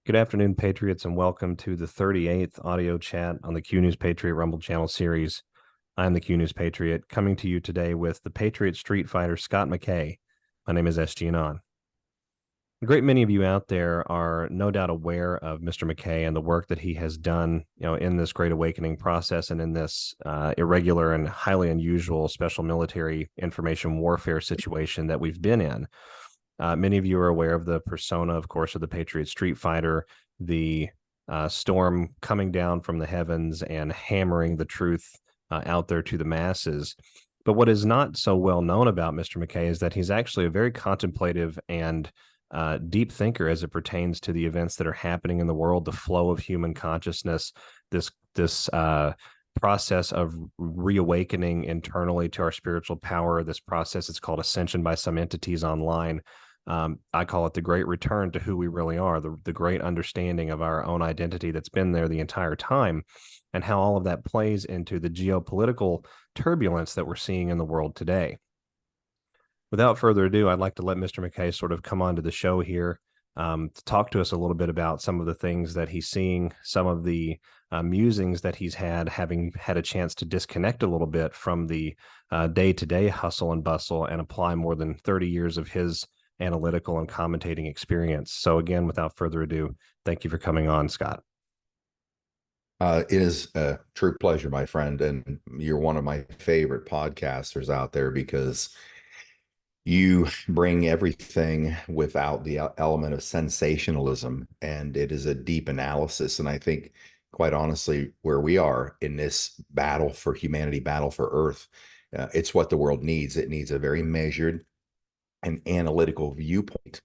Good afternoon, Patriots, and welcome to the 38th audio chat on the Q News Patriot Rumble Channel series. I'm the Q News Patriot, coming to you today with the Patriot Street Fighter, Scott McKay. My name is SG Anon. A great many of you out there are no doubt aware of Mr. McKay and the work that he has done, in this Great Awakening process and in this irregular and highly unusual special military information warfare situation that we've been in. Many of you are aware of the persona, of course, of the Patriot Street Fighter, the storm coming down from the heavens and hammering the truth out there to the masses. But what is not so well known about Mr. McKay is that he's actually a very contemplative and deep thinker as it pertains to the events that are happening in the world, the flow of human consciousness, this process of reawakening internally to our spiritual power. This process, it's called ascension by some entities online. I call it the great return to who we really are, the great understanding of our own identity that's been there the entire time, and how all of that plays into the geopolitical turbulence that we're seeing in the world today. Without further ado, I'd like to let Mr. McKay sort of come onto the show here to talk to us a little bit about some of the things that he's seeing, some of the musings that he's had, having had a chance to disconnect a little bit from the day-to-day hustle and bustle and apply more than 30 years of his analytical and commentating experience. So again, without further ado, thank you for coming on, Scott. It is a true pleasure, my friend, and you're one of my favorite podcasters out there because you bring everything without the element of sensationalism, and it is a deep analysis. And I think, quite honestly, where we are in this battle for humanity, battle for Earth, it's what the world needs. It needs a very measured and analytical viewpoint,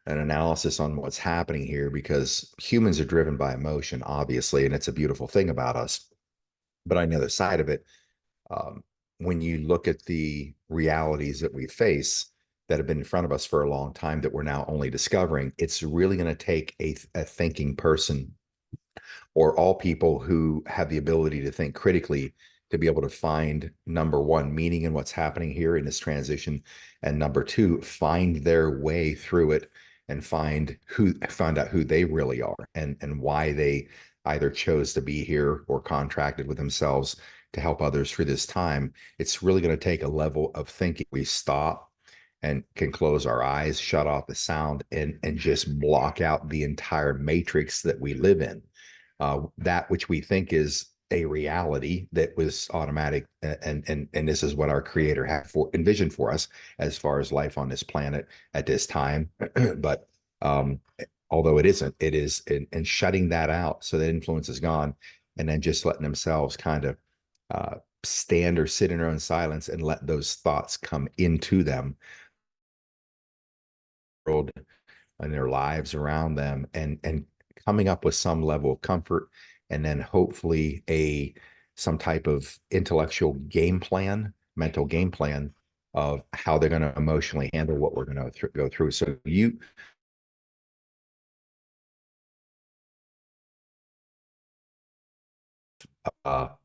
an analysis on what's happening here, because humans are driven by emotion, obviously, and it's a beautiful thing about us. But on the other side of it, when you look at the realities that we face that have been in front of us for a long time that we're now only discovering, it's really going to take a thinking person, or all people who have the ability to think critically, to be able to find, number one, meaning in what's happening here in this transition, and number two, find their way through it and find out who they really are, and why they either chose to be here or contracted with themselves to help others through this time. It's really going to take a level of thinking. We stop and can close our eyes, shut off the sound, and just block out the entire matrix that we live in. That which we think is a reality that was automatic, and this is what our Creator had envisioned for us as far as life on this planet at this time. But although it isn't, it is, and shutting that out so that influence is gone, and then just letting themselves kind of stand or sit in their own silence and let those thoughts come into them, world and their lives around them, and coming up with some level of comfort, and then hopefully some type of intellectual game plan, mental game plan of how they're going to emotionally handle what we're going to go through. So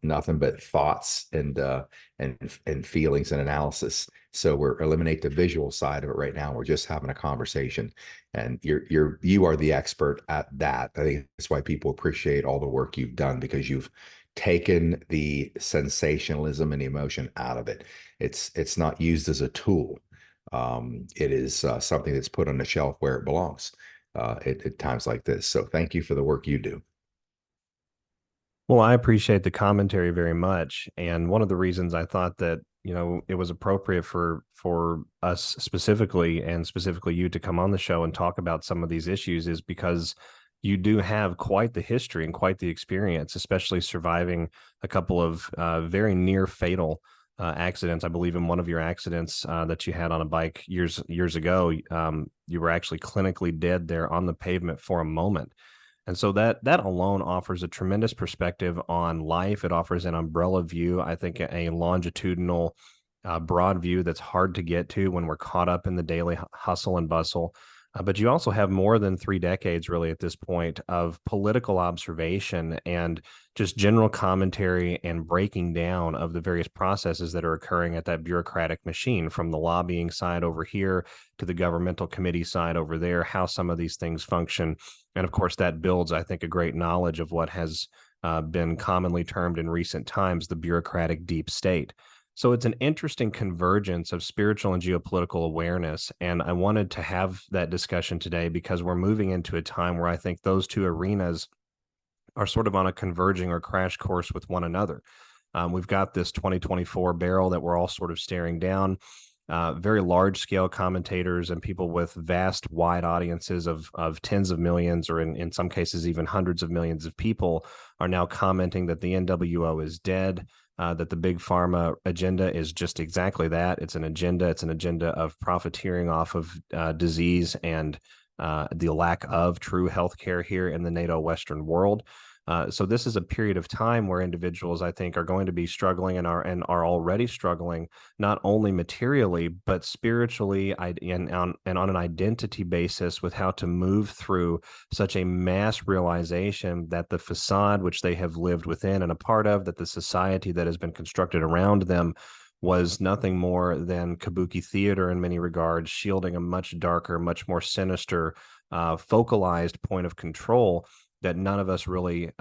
nothing but thoughts and feelings and analysis. So we're eliminate the visual side of it right now. We're just having a conversation, and you are the expert at that. I think that's why people appreciate all the work you've done, because you've taken the sensationalism and the emotion out of it. It's not used as a tool. It is something that's put on the shelf where it belongs at times like this. So thank you for the work you do. Well, I appreciate the commentary very much. And one of the reasons I thought that, it was appropriate for us specifically, and specifically you, to come on the show and talk about some of these issues is because you do have quite the history and quite the experience, especially surviving a couple of very near fatal accidents. I believe in one of your accidents that you had on a bike years ago, you were actually clinically dead there on the pavement for a moment. And so that alone offers a tremendous perspective on life. It offers an umbrella view, I think, a longitudinal, broad view that's hard to get to when we're caught up in the daily hustle and bustle. But you also have more than 3 decades, really, at this point, of political observation and just general commentary and breaking down of the various processes that are occurring at that bureaucratic machine, from the lobbying side over here to the governmental committee side over there, how some of these things function. And of course, that builds, I think, a great knowledge of what has been commonly termed in recent times the bureaucratic deep state. So it's an interesting convergence of spiritual and geopolitical awareness. And I wanted to have that discussion today because we're moving into a time where I think those two arenas are sort of on a converging or crash course with one another. We've got this 2024 barrel that we're all sort of staring down. Very large scale commentators and people with vast, wide audiences of tens of millions, or in some cases, even hundreds of millions of people, are now commenting that the NWO is dead. That the big pharma agenda is just exactly that. It's an agenda. It's an agenda of profiteering off of disease and the lack of true healthcare here in the NATO Western world. So this is a period of time where individuals, I think, are going to be struggling and are already struggling, not only materially but spiritually and on an identity basis, with how to move through such a mass realization that the facade which they have lived within and a part of, that the society that has been constructed around them, was nothing more than kabuki theater in many regards, shielding a much darker, much more sinister, focalized point of control that none of us really,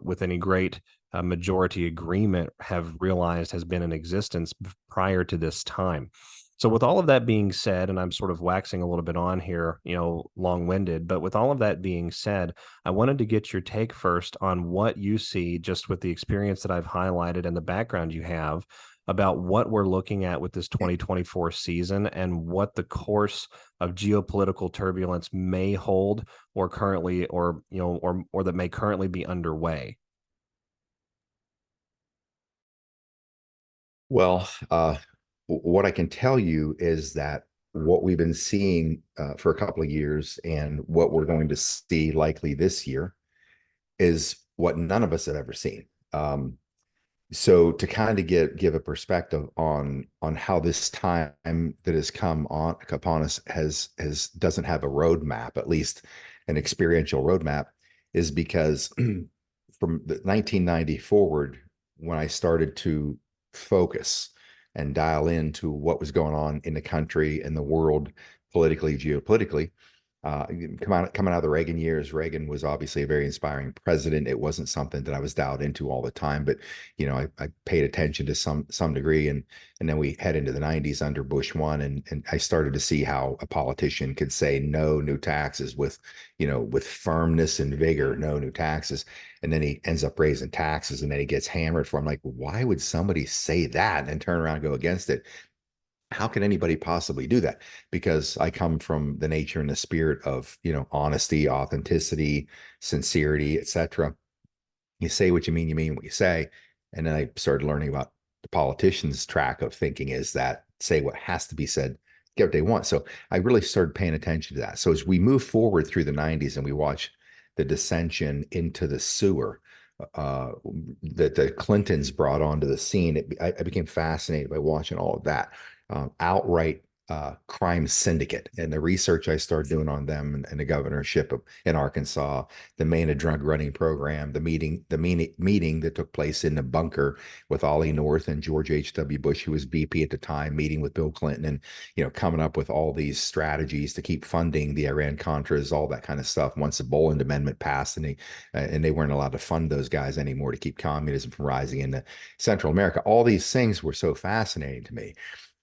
with any great majority agreement, have realized has been in existence prior to this time. So with all of that being said, and I'm sort of waxing a little bit on here, long-winded, but with all of that being said, I wanted to get your take first on what you see, just with the experience that I've highlighted and the background you have, about what we're looking at with this 2024 season and what the course of geopolitical turbulence may hold, or currently, or that may currently be underway. Well, what I can tell you is that what we've been seeing for a couple of years, and what we're going to see likely this year, is what none of us have ever seen. So to kind of give a perspective on how this time that has come on upon us has doesn't have a roadmap, at least an experiential roadmap, is because from the 1990 forward, when I started to focus and dial into what was going on in the country and the world, politically, geopolitically, coming out of the Reagan years. Reagan was obviously a very inspiring president. It wasn't something that I was dialed into all the time, but I paid attention to some degree, and then we head into the 90s under Bush one, and I started to see how a politician could say no new taxes with firmness and vigor, no new taxes, and then he ends up raising taxes, and then he gets hammered for. I'm like, why would somebody say that and turn around and go against it? How can anybody possibly do that? Because I come from the nature and the spirit of, honesty, authenticity, sincerity, etc. You say what you mean what you say. And then I started learning about the politician's track of thinking is that say what has to be said, get what they want. So I really started paying attention to that. So as we move forward through the 90s and we watch the dissension into the sewer, that the Clintons brought onto the scene, I became fascinated by watching all of that. Outright crime syndicate, and the research I started doing on them and the governorship in Arkansas, the Maine drug running program, the meeting that took place in the bunker with Ollie North and George H.W. Bush, who was VP at the time, meeting with Bill Clinton, and coming up with all these strategies to keep funding the Iran Contras, all that kind of stuff. Once the Boland Amendment passed, and they weren't allowed to fund those guys anymore to keep communism from rising into Central America. All these things were so fascinating to me.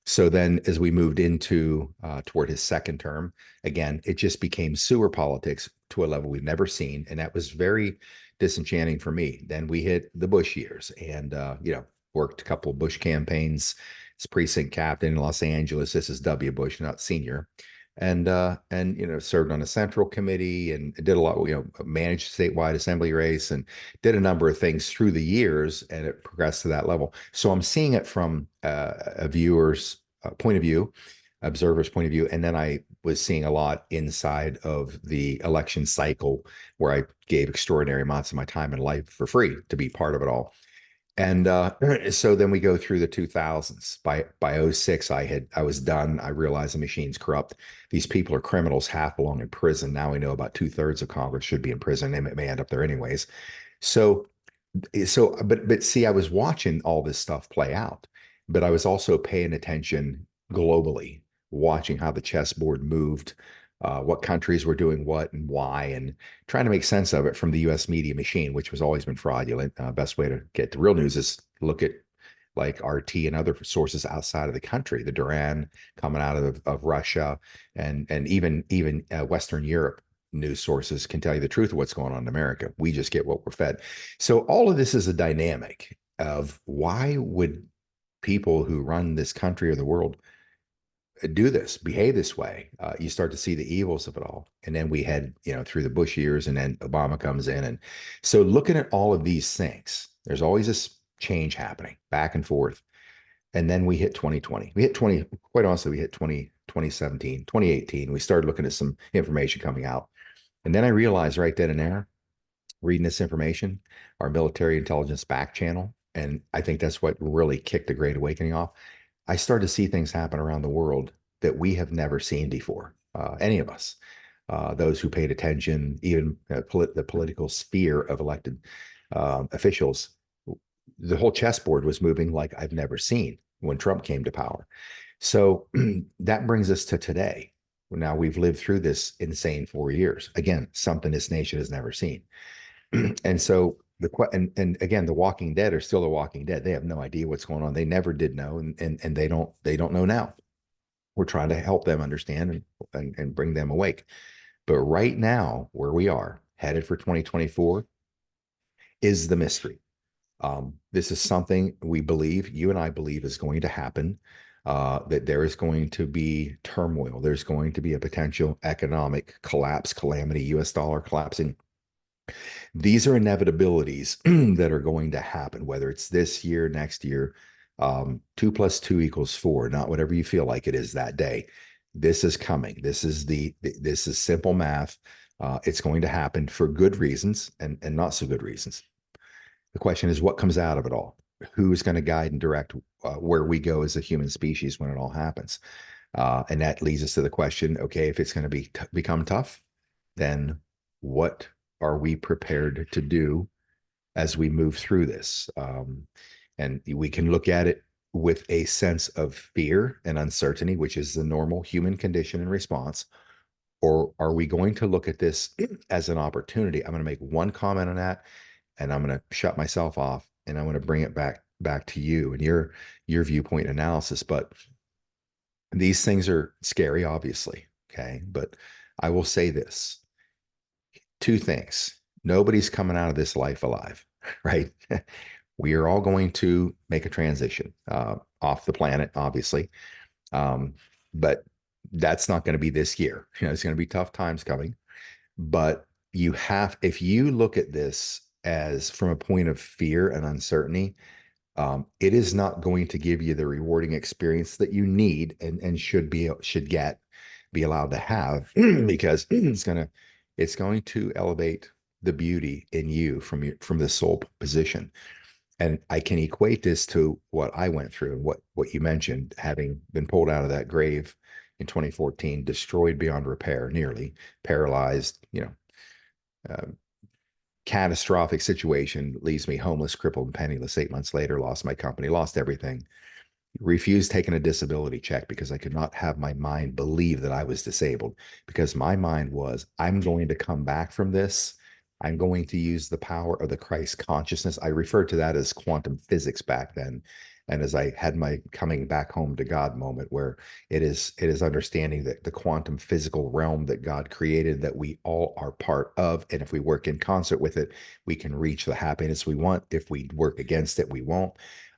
So then as we moved into toward his second term, again, it just became sewer politics to a level we've never seen. And that was very disenchanting for me. Then we hit the Bush years and, worked a couple of Bush campaigns as precinct captain in Los Angeles. This is W. Bush, not senior. And served on a central committee and did a lot, managed statewide assembly race and did a number of things through the years, and it progressed to that level. So I'm seeing it from a viewer's point of view, observer's point of view. And then I was seeing a lot inside of the election cycle where I gave extraordinary amounts of my time and life for free to be part of it all. And so then we go through the 2000s. By '06, I was done. I realized the machine's corrupt. These people are criminals, half belong in prison. Now we know about 2/3 of Congress should be in prison, and it may end up there anyways. So but see, I was watching all this stuff play out, but I was also paying attention globally, watching how the chessboard moved, what countries were doing what and why, and trying to make sense of it from the U.S. media machine, which has always been fraudulent. Best way to get the real news is look at like RT and other sources outside of the country, the Duran coming out of Russia, and even Western Europe news sources can tell you the truth of what's going on in America. We just get what we're fed. So all of this is a dynamic of why would people who run this country or the world do this, behave this way? You start to see the evils of it all. And then we head, through the Bush years, and then Obama comes in. And so looking at all of these things, there's always this change happening back and forth. And then we hit 2020. We hit 20, quite honestly, we hit 2017, 2018. We started looking at some information coming out. And then I realized right then and there, reading this information, our military intelligence back channel, and I think that's what really kicked the Great Awakening off. I started to see things happen around the world that we have never seen before, any of us. Those who paid attention, even the political sphere of elected officials, the whole chessboard was moving like I've never seen when Trump came to power. So that brings us to today. Now we've lived through this insane 4 years. Again, something this nation has never seen. And so and again, the Walking Dead are still the Walking Dead. They have no idea what's going on. They never did know, and they don't know now. We're trying to help them understand and bring them awake. But right now, where we are headed for 2024 is the mystery. This is something we believe, you and I believe, is going to happen. That there is going to be turmoil. There's going to be a potential economic collapse, calamity, US dollar collapsing. These are inevitabilities that are going to happen, whether it's this year, next year. 2 + 2 = 4, not whatever you feel like it is that day. This is coming. This is simple math. It's going to happen for good reasons and not so good reasons. The question is, what comes out of it all? Who's going to guide and direct where we go as a human species when it all happens? And that leads us to the question, okay, if it's going to become tough, then what are we prepared to do as we move through this? And we can look at it with a sense of fear and uncertainty, which is the normal human condition and response. Or are we going to look at this as an opportunity? I'm going to make one comment on that, and I'm going to shut myself off, and I'm going to bring it back to you and your viewpoint analysis. But these things are scary, obviously. Okay. But I will say this: two things. Nobody's coming out of this life alive, right? We are all going to make a transition off the planet, obviously. But that's not going to be this year. It's going to be tough times coming. But if you look at this as from a point of fear and uncertainty, it is not going to give you the rewarding experience that you need and should be allowed to have because it's going to elevate the beauty in you from the soul position. And I can equate this to what I went through and what you mentioned, having been pulled out of that grave in 2014, destroyed beyond repair, nearly paralyzed, catastrophic situation, leaves me homeless, crippled, and penniless 8 months later, lost my company, lost everything, refused taking a disability check because I could not have my mind believe that I was disabled, because my mind was, I'm going to come back from this. I'm going to use the power of the Christ consciousness. I referred to that as quantum physics back then. And as I had my coming back home to God moment, where it is understanding that the quantum physical realm that God created, that we all are part of. And if we work in concert with it, we can reach the happiness we want. If we work against it, we won't.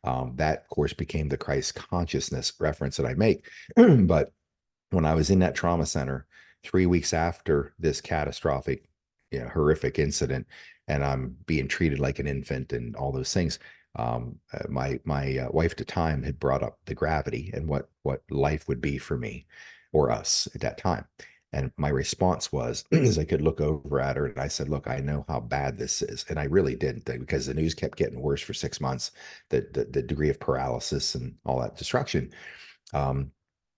That, of course, became the Christ consciousness reference that I make. But when I was in that trauma center 3 weeks after this catastrophic, horrific incident, and I'm being treated like an infant and all those things, my wife at the time had brought up the gravity and what life would be for me or us at that time. And my response was, is I could look over at her and I said, look, I know how bad this is. And I really didn't, because the news kept getting worse for 6 months, the degree of paralysis and all that destruction. Um,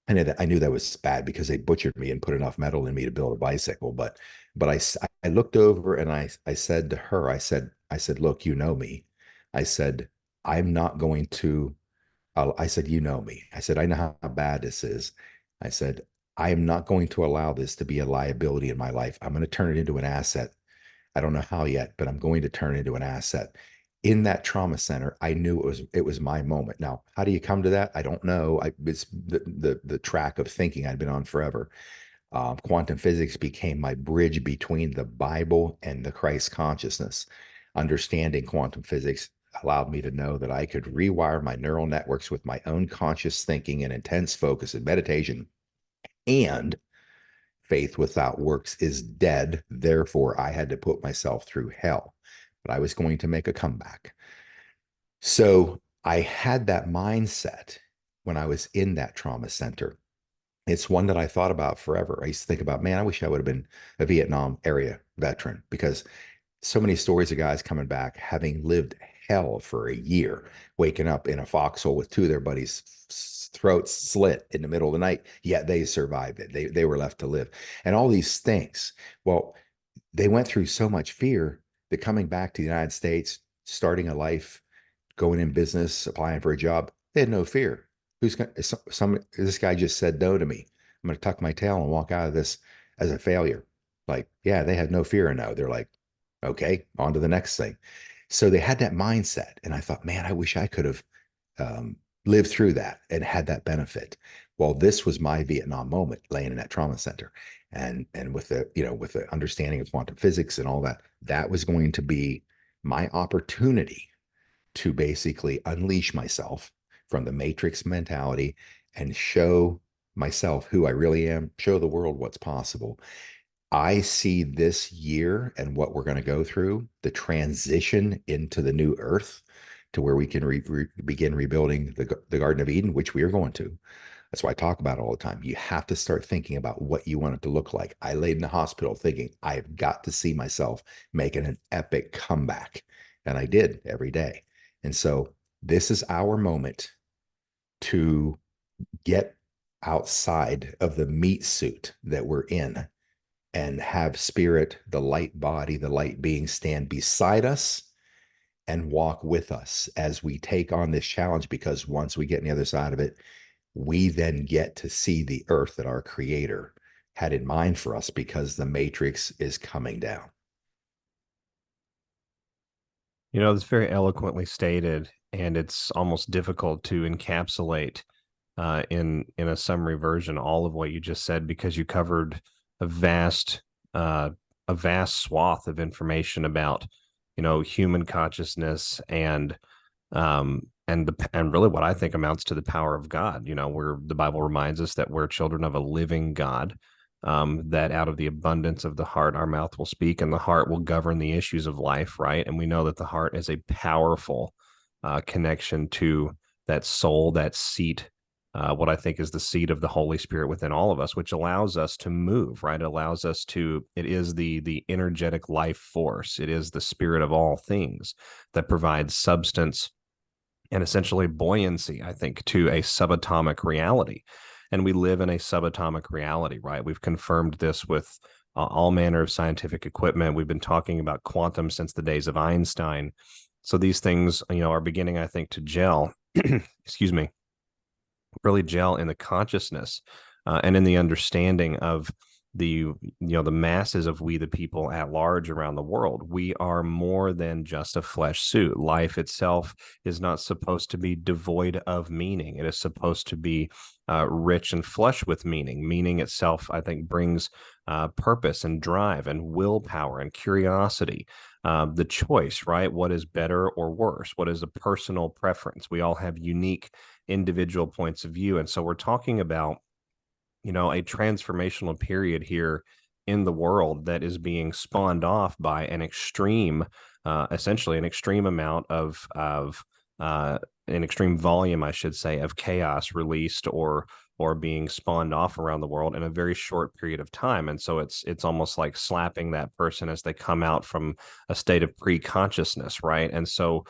I knew that was bad because they butchered me and put enough metal in me to build a bicycle. But I looked over and I said to her, I said, look, you know me. I said, I'm not going to, I said, you know me. I said, I know how bad this is. I said, I am not going to allow this to be a liability in my life. I'm going to turn it into an asset. I don't know how yet, but I'm going to turn it into an asset. In that trauma center, I knew it was my moment. Now, how do you come to that? I don't know. It's the track of thinking I'd been on forever. Quantum physics became my bridge between the Bible and the Christ consciousness. Understanding quantum physics allowed me to know that I could rewire my neural networks with my own conscious thinking and intense focus and meditation. And faith without works is dead. Therefore, I had to put myself through hell, but I was going to make a comeback. So I had that mindset when I was in that trauma center. It's one that I thought about forever. I used to think about, man, I wish I would have been a Vietnam area veteran, because so many stories of guys coming back having lived hell for a year, waking up in a foxhole with two of their buddies' throats slit in the middle of the night, yet they survived it. They were left to live. And all these things. Well, they went through so much fear that coming back to the United States, starting a life, going in business, applying for a job, they had no fear. Who's going this guy just said no to me. I'm going to tuck my tail and walk out of this as a failure. Like, yeah, they had no fear of no. They're like, okay, on to the next thing. So they had that mindset. And I thought, man, I wish I could have lived through that and had that benefit. Well, this was my Vietnam moment, laying in that trauma center. And with the understanding of quantum physics and all that, that was going to be my opportunity to basically unleash myself from the matrix mentality and show myself who I really am, show the world what's possible. I see this year and what we're going to go through, the transition into the new earth, to where we can begin rebuilding the Garden of Eden, which we are going to. That's why I talk about it all the time. You have to start thinking about what you want it to look like. I laid in the hospital thinking, I've got to see myself making an epic comeback. And I did every day. And so this is our moment to get outside of the meat suit that we're in and have spirit, the light body, the light being, stand beside us and walk with us as we take on this challenge. Because once we get on the other side of it, we then get to see the earth that our creator had in mind for us, because the matrix is coming down. It's very eloquently stated, and it's almost difficult to encapsulate in a summary version all of what you just said, because you covered a vast uh, a vast swath of information about human consciousness and really what I think amounts to the power of God. Where the Bible reminds us that we're children of a living God, that out of the abundance of the heart, our mouth will speak, and the heart will govern the issues of life, right? And we know that the heart is a powerful connection to that soul, that seat, what I think is the seat of the Holy Spirit within all of us, which allows us to move, right? It allows us to, it is the energetic life force. It is the spirit of all things that provides substance and essentially buoyancy, I think, to a subatomic reality. And we live in a subatomic reality, right? We've confirmed this with all manner of scientific equipment. We've been talking about quantum since the days of Einstein. So these things, are beginning, I think, to gel, excuse me, really gel in the consciousness and in the understanding of the masses of we the people at large around the world. We are more than just a flesh suit. Life itself is not supposed to be devoid of meaning. It is supposed to be rich and flush with meaning. Meaning itself, I think, brings purpose and drive and willpower and curiosity. The choice, right? What is better or worse? What is a personal preference? We all have unique individual points of view. And so we're talking about a transformational period here in the world that is being spawned off by an extreme, essentially an extreme amount of an extreme volume, I should say, of chaos released or or being spawned off around the world in a very short period of time. And so it's almost like slapping that person as they come out from a state of pre-consciousness, right? And so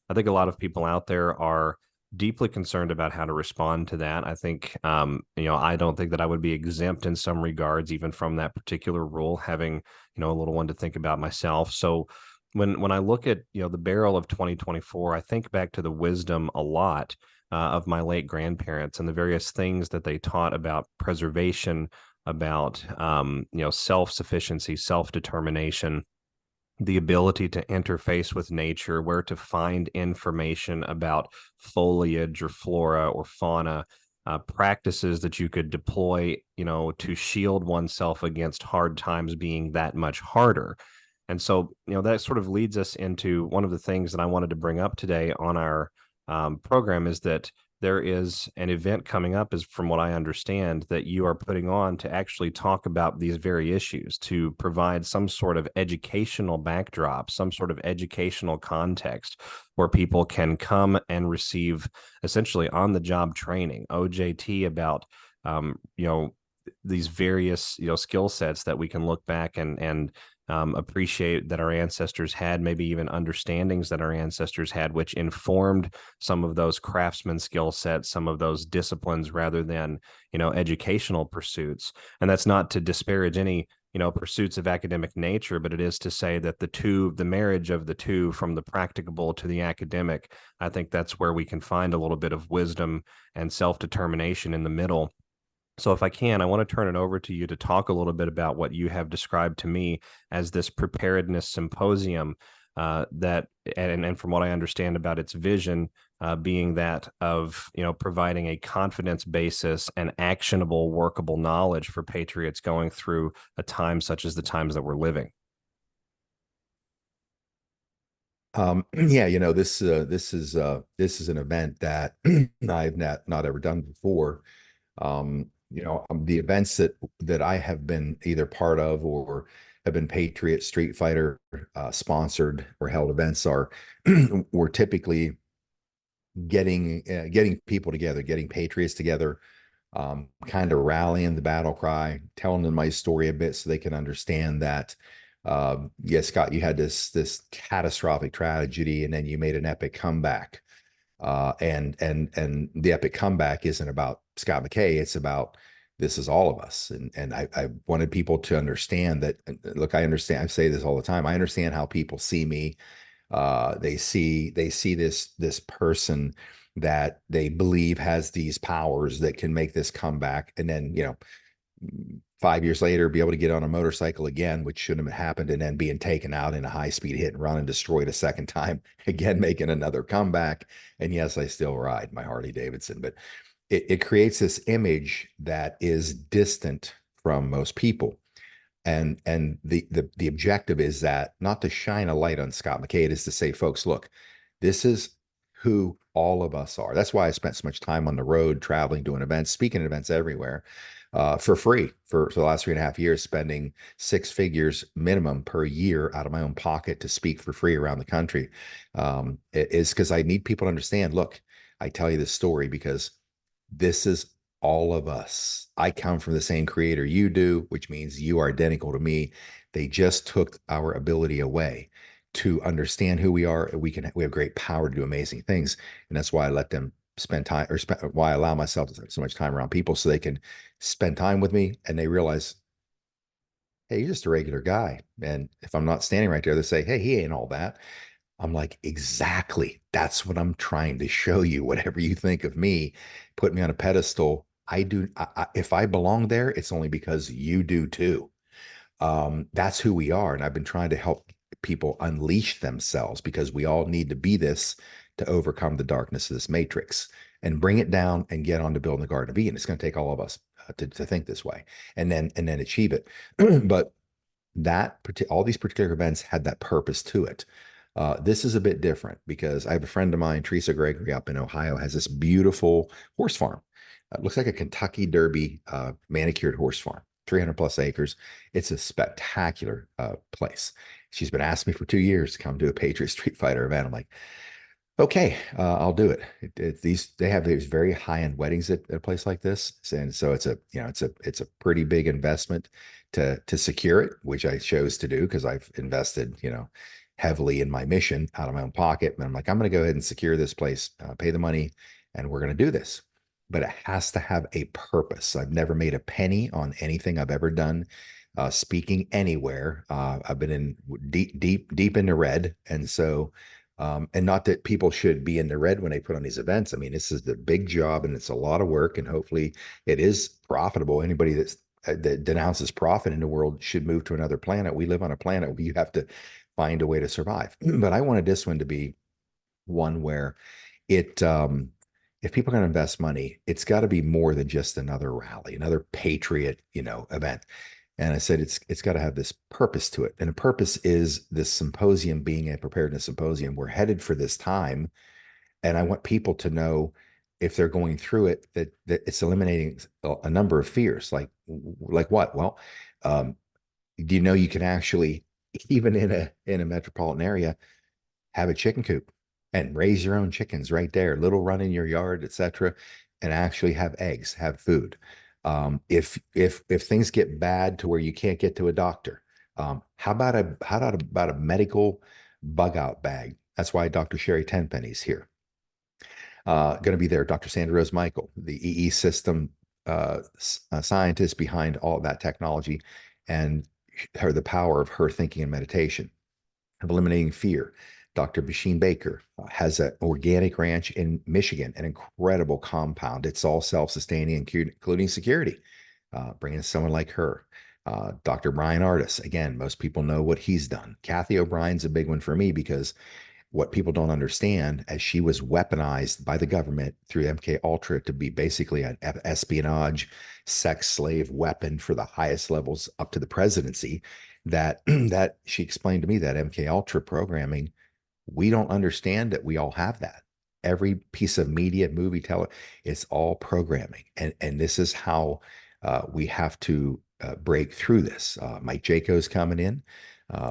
I think a lot of people out there are deeply concerned about how to respond to that. I think, I don't think that I would be exempt in some regards, even from that particular rule, having, a little one to think about myself. So when I look at, the barrel of 2024, I think back to the wisdom a lot of my late grandparents and the various things that they taught about preservation, about, self-sufficiency, self-determination, the ability to interface with nature, where to find information about foliage or flora or fauna, practices that you could deploy, to shield oneself against hard times being that much harder. And so, that sort of leads us into one of the things that I wanted to bring up today on our program is that there is an event coming up, is from what I understand, that you are putting on to actually talk about these very issues, to provide some sort of educational backdrop, some sort of educational context where people can come and receive essentially on the job training, OJT, about, these various, skill sets that we can look back and appreciate that our ancestors had, maybe even understandings that our ancestors had, which informed some of those craftsman skill sets, some of those disciplines, rather than, educational pursuits. And that's not to disparage any, pursuits of academic nature, but it is to say that the marriage of the two, from the practicable to the academic, I think that's where we can find a little bit of wisdom and self-determination in the middle. So if I can, I want to turn it over to you to talk a little bit about what you have described to me as this preparedness symposium, and from what I understand about its vision, being that of, providing a confidence basis and actionable, workable knowledge for patriots going through a time such as the times that we're living. Yeah, this is an event that I've not ever done before. The events that I have been either part of or have been Patriot Street Fighter sponsored or held events are we're typically getting people together, getting patriots together, kind of rallying the battle cry, telling them my story a bit so they can understand that, yes, Scott, you had this catastrophic tragedy, and then you made an epic comeback. And the epic comeback isn't about Scott McKay. It's about, this is all of us. And I wanted people to understand that, look, I understand, I say this all the time. I understand how people see me. They see this person that they believe has these powers that can make this comeback. And then, 5 years later, be able to get on a motorcycle again, which shouldn't have happened, and then being taken out in a high-speed hit and run and destroyed a second time, again, making another comeback. And yes, I still ride my Harley Davidson, but it creates this image that is distant from most people. And the objective is that not to shine a light on Scott McKay, it is to say, folks, look, this is who all of us are. That's why I spent so much time on the road, traveling, doing events, speaking at events everywhere, for free for the last 3.5 years, spending six figures minimum per year out of my own pocket to speak for free around the country. Is because I need people to understand, look, I tell you this story because this is all of us. I come from the same creator you do, which means you are identical to me. They just took our ability away to understand who we are. We have great power to do amazing things. And that's why I let them spend time, or why I allow myself to spend so much time around people, so they can spend time with me and they realize, hey, you're just a regular guy. And if I'm not standing right there, they say, hey, he ain't all that. I'm like, exactly. That's what I'm trying to show you. Whatever you think of me, put me on a pedestal. I do. If I belong there, it's only because you do too. That's who we are. And I've been trying to help people unleash themselves, because we all need to be this to overcome the darkness of this matrix and bring it down and get on to building the Garden of Eden. It's going to take all of us to think this way, and then achieve it. But all these particular events had that purpose to it. This is a bit different because I have a friend of mine, Teresa Gregory, up in Ohio, has this beautiful horse farm. It looks like a Kentucky Derby manicured horse farm, 300 plus acres. It's a spectacular place. She's been asking me for 2 years to come to a Patriot Street Fighter event. I'm like, Okay, I'll do it. They have these very high-end weddings at a place like this, and so it's a it's a pretty big investment to secure it, which I chose to do because I've invested heavily in my mission out of my own pocket, and I'm like, I'm going to go ahead and secure this place, pay the money, and we're going to do this. But it has to have a purpose. I've never made a penny on anything I've ever done, speaking anywhere. I've been in deep into red, and so. And not that people should be in the red when they put on these events. I mean, this is the big job and it's a lot of work, and hopefully it is profitable. Anybody that denounces profit in the world should move to another planet. We live on a planet where you have to find a way to survive. But I wanted this one to be one where it, if people are going to invest money, it's got to be more than just another rally, another patriot, event. And I said it's got to have this purpose to it. And the purpose is this symposium being a preparedness symposium. We're headed for this time. And I want people to know if they're going through it that it's eliminating a number of fears. Like what? Well, do you know you can actually, even in a metropolitan area, have a chicken coop and raise your own chickens right there, little run in your yard, etc., and actually have eggs, have food. If things get bad to where you can't get to a doctor, how about a medical bug out bag? That's why Dr. Sherry Tenpenny's here. Going to be there, Dr. Sandra Rose Michael, the EE system scientist behind all of that technology, and the power of her thinking and meditation of eliminating fear. Dr. Basheen Baker has an organic ranch in Michigan, an incredible compound. It's all self-sustaining, including security. Bringing someone like her. Dr. Brian Artis, again, most people know what he's done. Kathy O'Brien's a big one for me because what people don't understand, as she was weaponized by the government through MK Ultra to be basically an espionage, sex slave weapon for the highest levels up to the presidency, that that she explained to me that MK Ultra programming, we don't understand that we all have that. Every piece of media, movie, it's all programming, and this is how we have to break through this. Mike Jaco's coming in.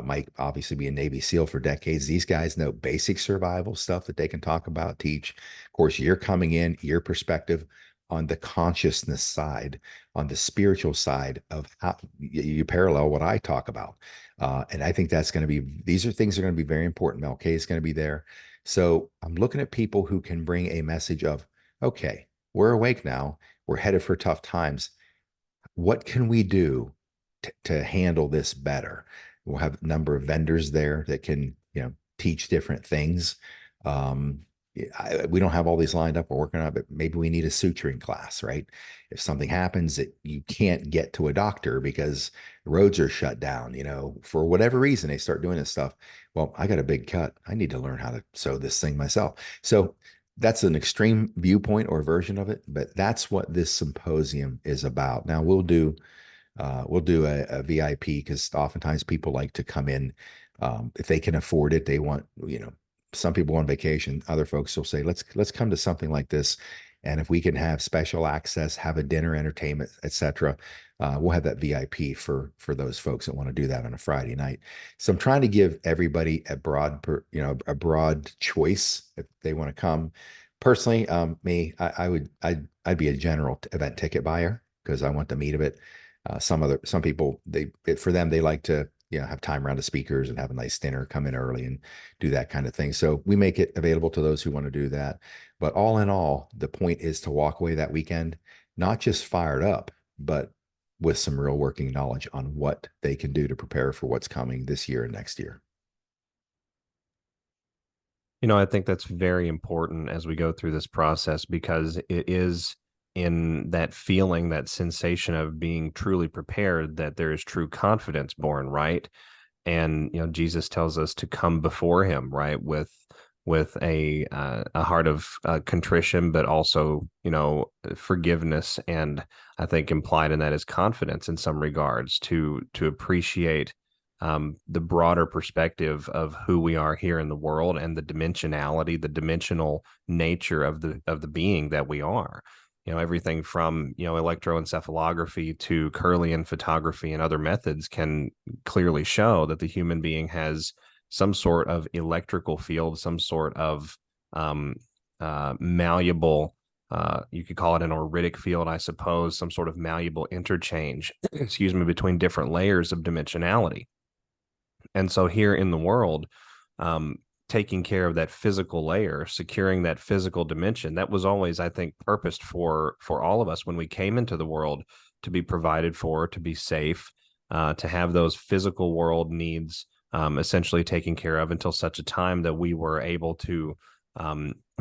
Mike obviously be a Navy SEAL for decades. These guys know basic survival stuff that they can talk about, teach. Of course, you're coming in, your perspective on the consciousness side, on the spiritual side of how you parallel what I talk about. And I think that's going to be, these are things that are going to be very important. McKay is going to be there. So I'm looking at people who can bring a message of, okay, we're awake now. We're headed for tough times. What can we do to handle this better? We'll have a number of vendors there that can, teach different things. We don't have all these lined up. We're working on it, but maybe we need a suturing class, right? If something happens that you can't get to a doctor because the roads are shut down, for whatever reason, they start doing this stuff. Well, I got a big cut. I need to learn how to sew this thing myself. So that's an extreme viewpoint or version of it, but that's what this symposium is about. Now we'll do a VIP because oftentimes people like to come in if they can afford it. They want, some people on vacation, other folks will say, let's come to something like this. And if we can have special access, have a dinner, entertainment, etc., we'll have that VIP for those folks that want to do that on a Friday night. So I'm trying to give everybody a broad choice if they want to come. Personally, I'd be a general event ticket buyer because I want the meat of it. Some people, for them, they like to have time around the speakers and have a nice dinner, come in early and do that kind of thing. So we make it available to those who want to do that. But all in all, the point is to walk away that weekend not just fired up, but with some real working knowledge on what they can do to prepare for what's coming this year and next year. I think that's very important as we go through this process because it is in that feeling, that sensation of being truly prepared, that there is true confidence born, right? And Jesus tells us to come before Him, right, with a heart of contrition, but also forgiveness. And I think implied in that is confidence in some regards to appreciate the broader perspective of who we are here in the world and the dimensionality, the dimensional nature of the being that we are. Everything from electroencephalography to Kirlian photography and other methods can clearly show that the human being has some sort of electrical field, some sort of malleable, you could call it an auritic field, I suppose, some sort of malleable interchange, excuse me, between different layers of dimensionality. And so here in the world, taking care of that physical layer, securing that physical dimension, that was always, I think, purposed for all of us when we came into the world, to be provided for, to be safe, to have those physical world needs essentially taken care of until such a time that we were able to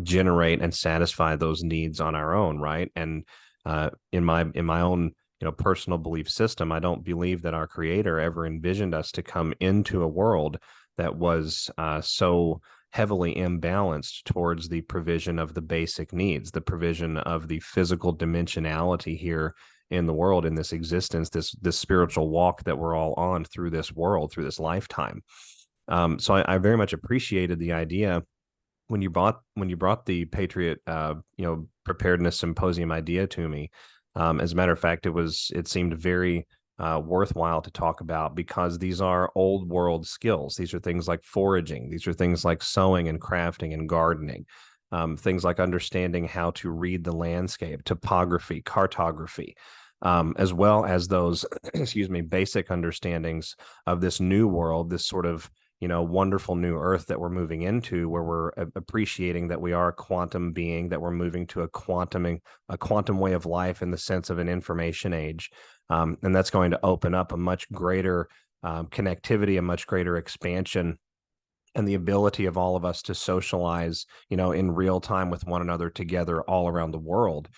generate and satisfy those needs on our own, right? And in my own personal belief system, I don't believe that our Creator ever envisioned us to come into a world that was so heavily imbalanced towards the provision of the basic needs, the provision of the physical dimensionality here in the world, in this existence, this spiritual walk that we're all on through this world, through this lifetime. So I very much appreciated the idea when you brought the Patriot Preparedness Symposium idea to me. As a matter of fact, it seemed very worthwhile to talk about, because these are old world skills. These are things like foraging. These are things like sewing and crafting and gardening. Things like understanding how to read the landscape, topography, cartography, as well as those, excuse me, basic understandings of this new world, this sort of wonderful new earth that we're moving into, where we're appreciating that we are a quantum being, that we're moving to a quantum way of life in the sense of an information age. And that's going to open up a much greater connectivity, a much greater expansion, and the ability of all of us to socialize, in real time with one another together all around the world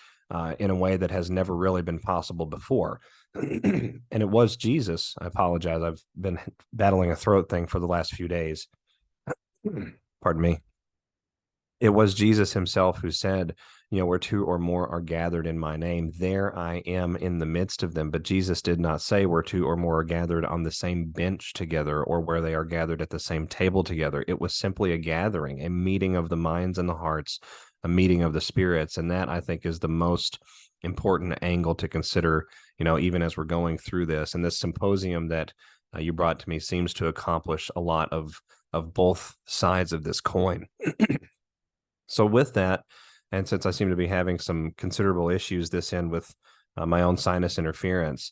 in a way that has never really been possible before. And it was Jesus. I apologize. I've been battling a throat thing for the last few days. Pardon me. It was Jesus himself who said, where two or more are gathered in my name, there I am in the midst of them. But Jesus did not say where two or more are gathered on the same bench together, or where they are gathered at the same table together. It was simply a gathering, a meeting of the minds and the hearts, a meeting of the spirits. And that, I think, is the most important angle to consider, even as we're going through this. And this symposium that you brought to me seems to accomplish a lot of both sides of this coin. So with that, and since I seem to be having some considerable issues this end with my own sinus interference,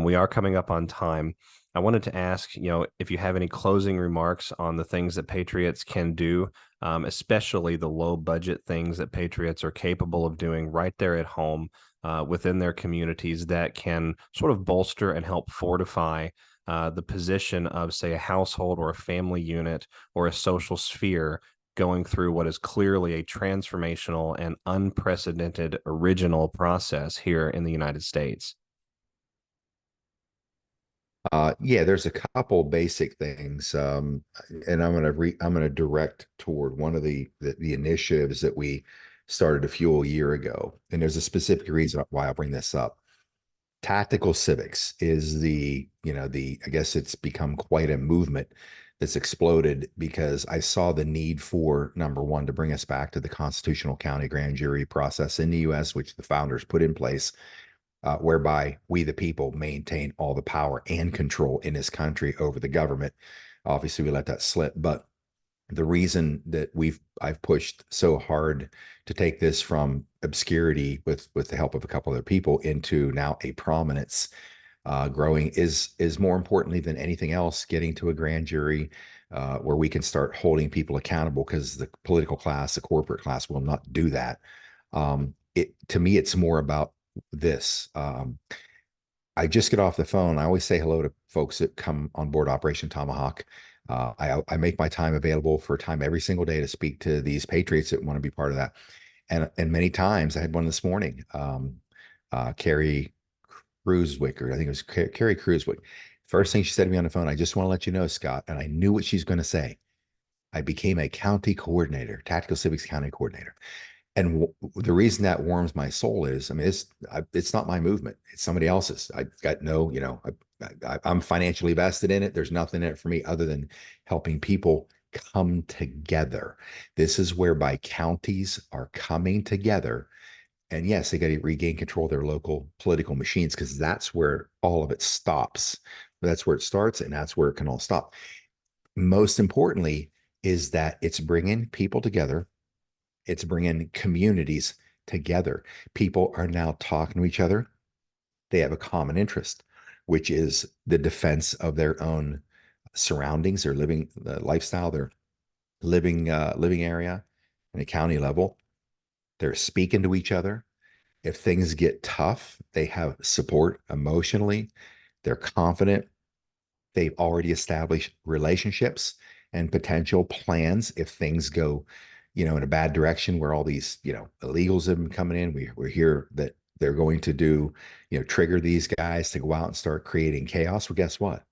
we are coming up on time. I wanted to ask, if you have any closing remarks on the things that Patriots can do, especially the low budget things that Patriots are capable of doing right there at home within their communities, that can sort of bolster and help fortify the position of, say, a household or a family unit or a social sphere going through what is clearly a transformational and unprecedented original process here in the United States. Yeah, there's a couple basic things, and I'm going to direct toward one of the initiatives that we started to fuel a year ago, and there's a specific reason why I'll bring this up. Tactical civics is I guess it's become quite a movement that's exploded, because I saw the need for, number one, to bring us back to the constitutional county grand jury process in the U.S., which the founders put in place, whereby we, the people, maintain all the power and control in this country over the government. Obviously, we let that slip, but the reason that I've pushed so hard to take this from obscurity with the help of a couple other people into now a prominence growing is more importantly than anything else, getting to a grand jury where we can start holding people accountable, because the political class, the corporate class, will not do that. To me, it's more about this. I just get off the phone. I always say hello to folks that come on board Operation Tomahawk. I make my time available for time every single day to speak to these patriots that want to be part of that. And many times, I had one this morning, Carrie Cruiswick, or I think it was Carrie Cruiswick. First thing she said to me on the phone, "I just want to let you know, Scott," and I knew what she's going to say. "I became a county coordinator, tactical civics county coordinator." And the reason that warms my soul is, I mean, it's not my movement; it's somebody else's. I got no, I'm financially vested in it. There's nothing in it for me other than helping people come together. This is whereby counties are coming together. And yes, they got to regain control of their local political machines, because that's where all of it stops. That's where it starts, and that's where it can all stop. Most importantly is that it's bringing people together It's bringing communities together. People are now talking to each other. They have a common interest, which is the defense of their own surroundings, their living lifestyle, their living area, and a county level. They're speaking to each other. If things get tough, they have support emotionally. They're confident. They've already established relationships and potential plans if things go, in a bad direction where all these, illegals have been coming in. We hear that they're going to do, trigger these guys to go out and start creating chaos. Well, guess what?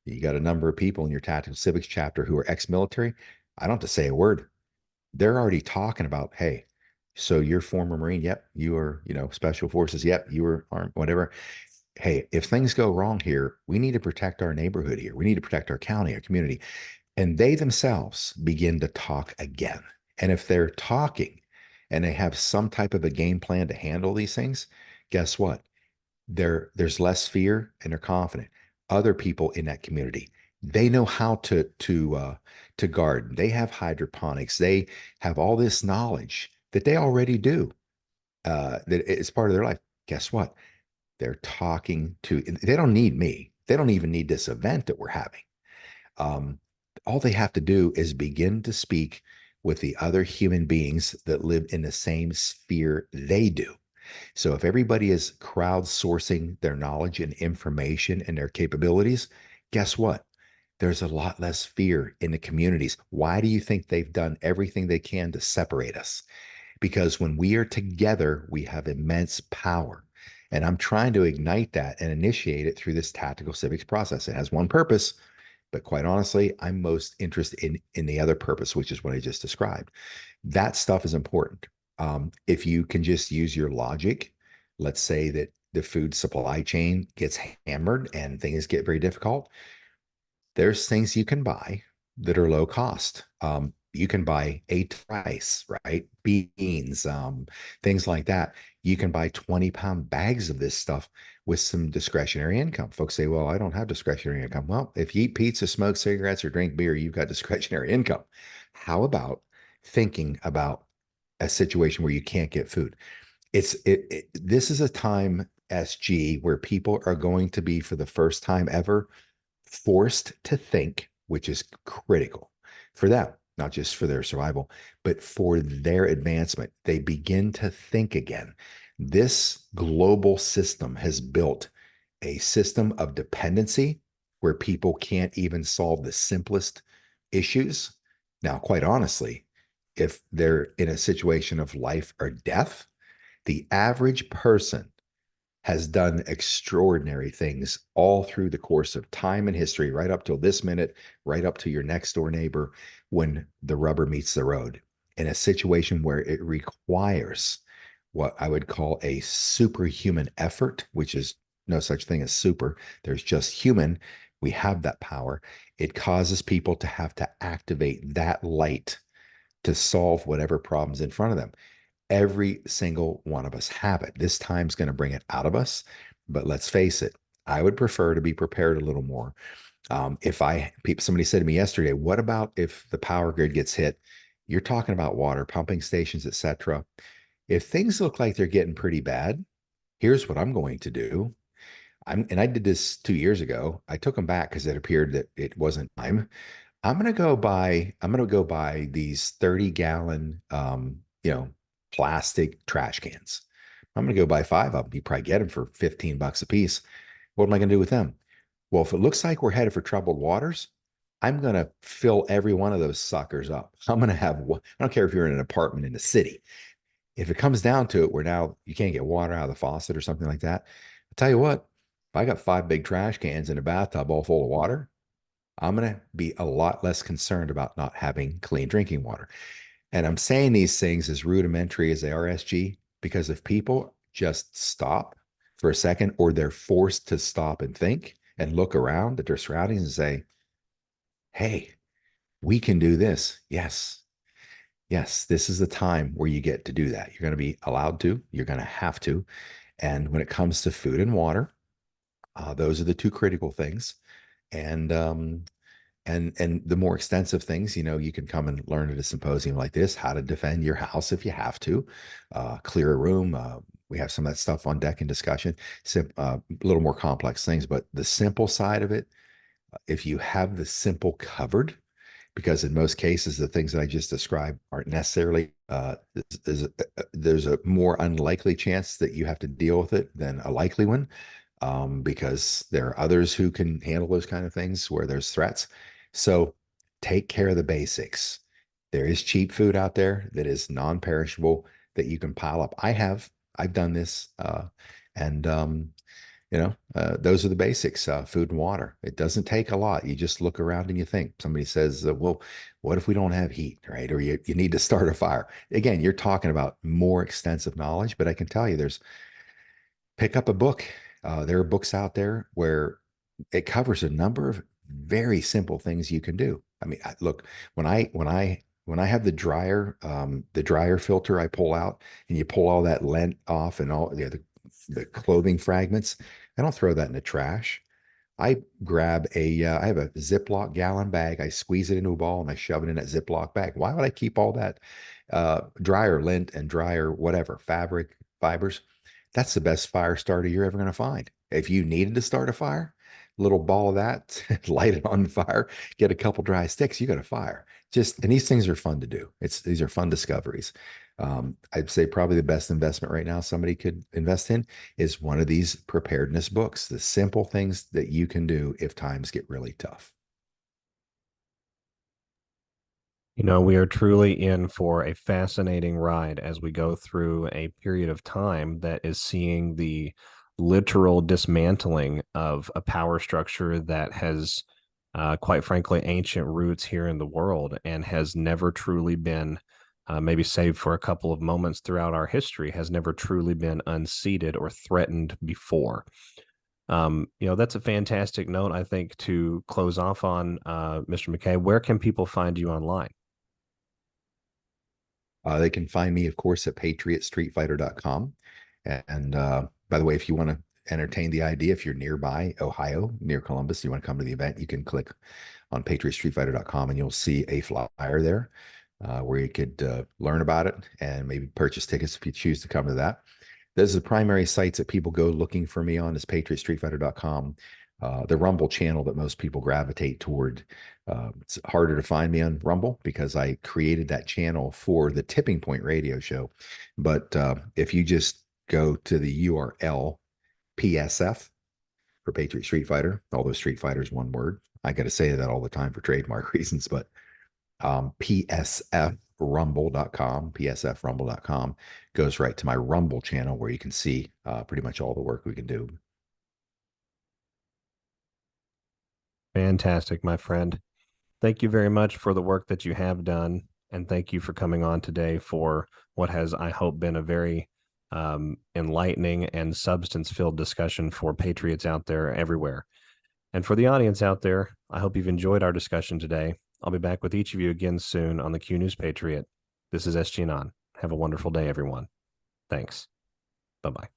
You got a number of people in your tactical civics chapter who are ex-military. I don't have to say a word. They're already talking about, hey, so you're former Marine. Yep. You are, special forces. Yep. You were armed, whatever. Hey, if things go wrong here, we need to protect our neighborhood here. We need to protect our county, our community. And they themselves begin to talk again. And if they're talking and they have some type of a game plan to handle these things, guess what? There's less fear and they're confident. Other people in that community, they know how to garden. They have hydroponics. They have all this knowledge that they already do. That it's part of their life. Guess what? They're talking to. They don't need me. They don't even need this event that we're having. Um, all they have to do is begin to speak with the other human beings that live in the same sphere they do. So if everybody is crowdsourcing their knowledge and information and their capabilities, guess what? There's a lot less fear in the communities. Why do you think they've done everything they can to separate us? Because when we are together, we have immense power. And I'm trying to ignite that and initiate it through this tactical civics process. It has one purpose, but quite honestly, I'm most interested in the other purpose, which is what I just described. That stuff is important. If you can just use your logic, let's say that the food supply chain gets hammered and things get very difficult, there's things you can buy that are low cost. You can buy rice, right? Beans, things like that. You can buy 20-pound bags of this stuff with some discretionary income. Folks say, well, I don't have discretionary income. Well, if you eat pizza, smoke cigarettes, or drink beer, you've got discretionary income. How about thinking about a situation where you can't get food? This is a time, SG, where people are going to be, for the first time ever, forced to think, which is critical for them, not just for their survival, but for their advancement. They begin to think again. This global system has built a system of dependency where people can't even solve the simplest issues. Now, quite honestly, if they're in a situation of life or death, the average person has done extraordinary things all through the course of time and history, right up till this minute, right up to your next door neighbor, when the rubber meets the road, in a situation where it requires what I would call a superhuman effort, which is no such thing as super. There's just human. We have that power. It causes people to have to activate that light to solve whatever problems in front of them. Every single one of us have it. This time's going to bring it out of us. But let's face it, I would prefer to be prepared a little more. Somebody said to me yesterday, what about if the power grid gets hit? You're talking about water, pumping stations, etc. If things look like they're getting pretty bad, here's what I'm going to do. And I did this 2 years ago. I took them back because it appeared that it wasn't time. I'm gonna go buy these 30-gallon plastic trash cans. I'm gonna go buy 5 of them. You probably get them for $15 a piece. What am I gonna do with them? Well, if it looks like we're headed for troubled waters, I'm gonna fill every one of those suckers up. I'm gonna have one. I don't care if you're in an apartment in the city. If it comes down to it, where now you can't get water out of the faucet or something like that, I'll tell you what, if I got 5 big trash cans in a bathtub all full of water, I'm going to be a lot less concerned about not having clean drinking water. And I'm saying these things as rudimentary as they are, SG, because if people just stop for a second, or they're forced to stop and think and look around at their surroundings and say, hey, we can do this. Yes. Yes, this is the time where you get to do that. You're going to be allowed to, you're going to have to. And when it comes to food and water, those are the two critical things. And And the more extensive things, you can come and learn at a symposium like this, how to defend your house if you have to, clear a room. We have some of that stuff on deck in discussion. A little more complex things, but the simple side of it, if you have the simple covered, because in most cases the things that I just described aren't necessarily there's a more unlikely chance that you have to deal with it than a likely one, because there are others who can handle those kind of things where there's threats. So take care of the basics. There is cheap food out there that is non-perishable that you can pile up. I've done this, and those are the basics, food and water. It doesn't take a lot. You just look around and you think. Somebody says, well, what if we don't have heat, right? Or you need to start a fire. Again, you're talking about more extensive knowledge, but I can tell you pick up a book. There are books out there where it covers a number of very simple things you can do. I mean, look, when I have the dryer filter I pull out, and you pull all that lint off and all the clothing fragments, I don't throw that in the trash. I grab I have a Ziploc gallon bag. I squeeze it into a ball and I shove it in that Ziploc bag. Why would I keep all that dryer lint and dryer whatever fabric fibers? That's the best fire starter you're ever going to find. If you needed to start a fire, little ball of that, light it on fire, get a couple dry sticks, you got a fire. And these things are fun to do. These are fun discoveries. I'd say probably the best investment right now somebody could invest in is one of these preparedness books, the simple things that you can do if times get really tough. We are truly in for a fascinating ride as we go through a period of time that is seeing the literal dismantling of a power structure that has, quite frankly, ancient roots here in the world and has never truly been, maybe save for a couple of moments throughout our history, has never truly been unseated or threatened before. That's a fantastic note, I think, to close off on. Mr. McKay, where can people find you online? They can find me, of course, at PatriotStreetfighter.com. And by the way, if you want to entertain the idea, if you're nearby Ohio, near Columbus, you want to come to the event, you can click on PatriotStreetfighter.com and you'll see a flyer there where you could learn about it and maybe purchase tickets if you choose to come to that. Those are the primary sites that people go looking for me on is PatriotStreetfighter.com. The Rumble channel that most people gravitate toward. It's harder to find me on Rumble because I created that channel for the Tipping Point radio show. But if you just go to the URL PSF for Patriot Street Fighter, all those Street Fighters, one word. I got to say that all the time for trademark reasons, but psfrumble.com goes right to my Rumble channel where you can see pretty much all the work we can do. Fantastic, my friend. Thank you very much for the work that you have done. And thank you for coming on today for what has, I hope, been a very enlightening and substance-filled discussion for patriots out there everywhere. And for the audience out there, I hope you've enjoyed our discussion today. I'll be back with each of you again soon on the Q News Patriot. This is SG Anon. Have a wonderful day, everyone. Thanks. Bye-bye.